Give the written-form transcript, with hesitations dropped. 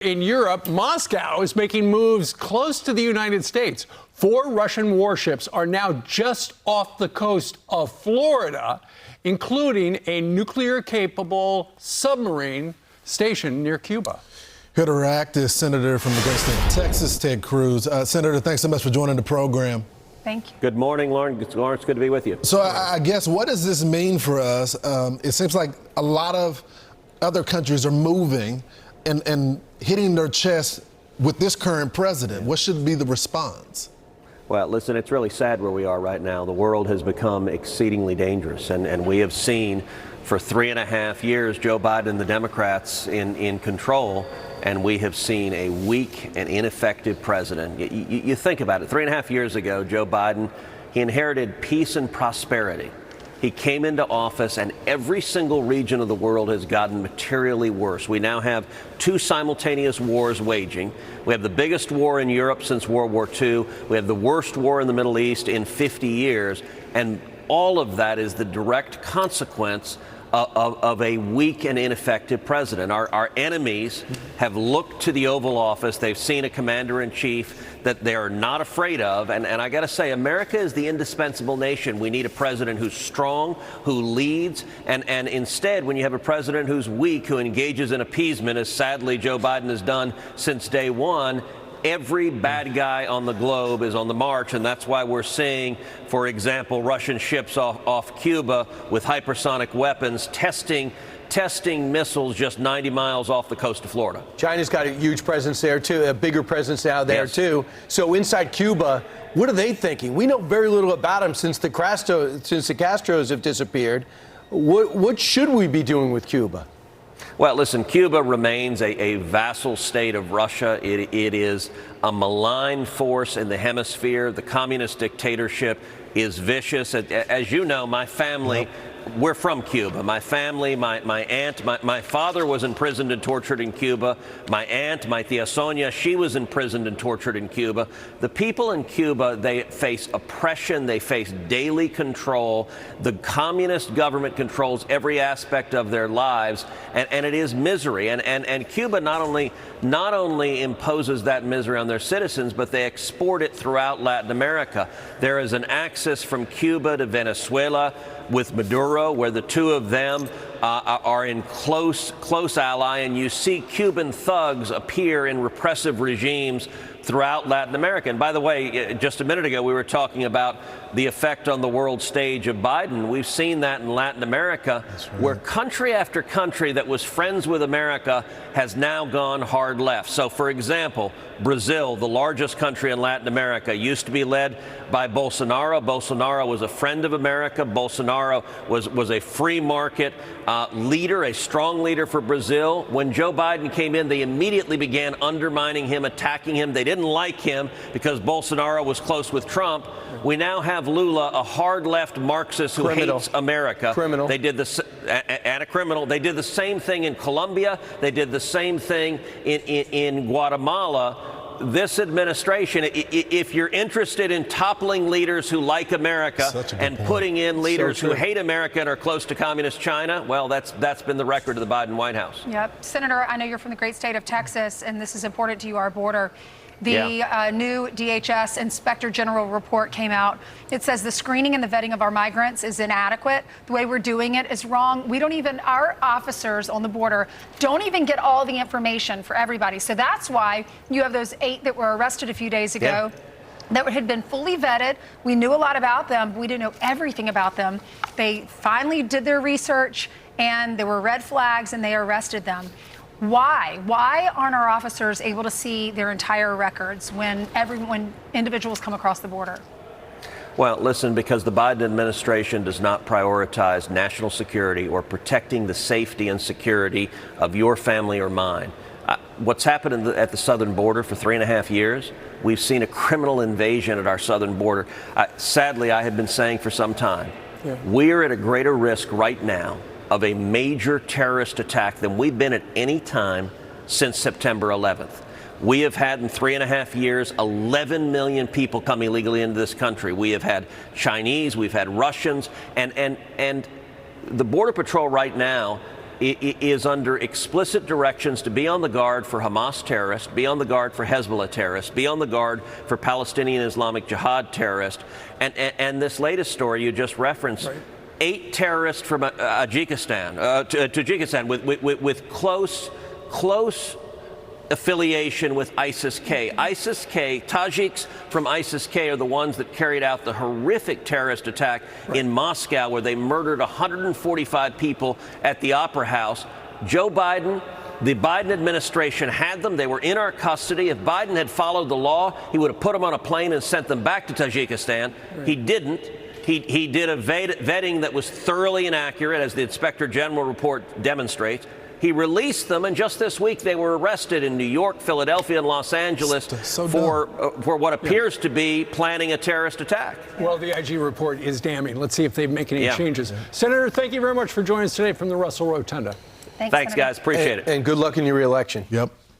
In Europe, Moscow is making moves close to the United States. 4 Russian warships are now just off the coast of Florida, including a nuclear-capable submarine stationed near Cuba. Here to react is Senator from the great state of Texas, Ted Cruz. Senator, thanks so much for joining the program. Thank you. Good morning, Lauren. It's good to be with you. So I guess, what does this mean for us? It seems like a lot of other countries are moving and hitting their chest with this current president. What should be the response? Well, listen, it's really sad where we are right now. The world has become exceedingly dangerous, and we have seen for 3.5 years Joe Biden and the Democrats in control, and we have seen a weak and ineffective president. You think about it. 3.5 years ago, Joe Biden, he inherited peace and prosperity. He came into office, and every single region of the world has gotten materially worse. We now have 2 simultaneous wars waging. We have the biggest war in Europe since World War II. We have the worst war in the Middle East in 50 years. And all of that is the direct consequence of a weak and ineffective president. Our enemies have looked to the Oval Office. They've seen a commander-in-chief that they are not afraid of. And I got to say, America is the indispensable nation. We need a president who's strong, who leads. And instead, when you have a president who's weak, who engages in appeasement, as sadly Joe Biden has done since day one, every bad guy on the globe is on the march, and that's why we're seeing, for example, Russian ships off Cuba with hypersonic weapons testing missiles just 90 miles off the coast of Florida. China's got a huge presence there, too, a bigger presence now there, Yes. too. So inside Cuba, what are they thinking? We know very little about them since the Castros have disappeared. What should we be doing with Cuba? Well, listen, Cuba remains a vassal state of Russia. It is a malign force in the hemisphere. The communist dictatorship is vicious. As you know, my family, we're from Cuba. My family, my aunt, my father was imprisoned and tortured in Cuba. My aunt, my tia Sonia, she was imprisoned and tortured in Cuba. The people in Cuba, they face oppression. They face daily control. The communist government controls every aspect of their lives, and it is misery. And Cuba not only imposes that misery on their citizens, but they export it throughout Latin America. There is an axis from Cuba to Venezuela with Maduro, where the two of them are in close ally, and you see Cuban thugs appear in repressive regimes throughout Latin America. And by the way, just a minute ago, we were talking about the effect on the world stage of Biden. We've seen that in Latin America, where country after country that was friends with America has now gone hard left. So, for example, Brazil, the largest country in Latin America, used to be led by Bolsonaro. Bolsonaro was a friend of America. Bolsonaro was a free market leader, a strong leader for Brazil. When Joe Biden came in, they immediately began undermining him, attacking him. They didn't like him because Bolsonaro was close with Trump. We now have Lula, a hard left Marxist who hates America. Criminal. They did and a criminal. They did the same thing in Colombia. They did the same thing in Guatemala. This administration, if you're interested in toppling leaders who like America and putting in leaders who hate America and are close to communist China, well, that's been the record of the Biden White House. Yep. Senator, I know you're from the great state of Texas, and this is important to you, our border. The new DHS Inspector General report came out. It says the screening and the vetting of our migrants is inadequate. The way we're doing it is wrong. Our officers on the border don't even get all the information for everybody. So that's why you have those 8 that were arrested a few days ago. Yeah. That had been fully vetted. We knew a lot about them, but we didn't know everything about them. They finally did their research, and there were red flags, and they arrested them. Why? Why aren't our officers able to see their entire records when individuals come across the border? Well, listen, because the Biden administration does not prioritize national security or protecting the safety and security of your family or mine. What's happened at the southern border for 3.5 years, we've seen a criminal invasion at our southern border. Sadly, I have been saying for some time, we are at a greater risk right now of a major terrorist attack than we've been at any time since September 11th. We have had in 3.5 years 11 million people come illegally into this country. We have had Chinese, we've had Russians, and the Border Patrol right now is under explicit directions to be on the guard for Hamas terrorists, be on the guard for Hezbollah terrorists, be on the guard for Palestinian Islamic Jihad terrorists. And this latest story you just referenced, right. 8 terrorists from Tajikistan with close affiliation with ISIS-K. ISIS-K, Tajiks from ISIS-K are the ones that carried out the horrific terrorist attack in Moscow, where they murdered 145 people at the Opera House. Joe Biden, the Biden administration had them. They were in our custody. If Biden had followed the law, he would have put them on a plane and sent them back to Tajikistan. Right. He didn't. He did a vetting that was thoroughly inaccurate, as the Inspector General report demonstrates. He released them, and just this week they were arrested in New York, Philadelphia, and Los Angeles for what appears to be planning a terrorist attack. Well, the IG report is damning. Let's see if they make any changes. Senator, thank you very much for joining us today from the Russell Rotunda. Thanks guys. Appreciate it. And good luck in your reelection. Yep.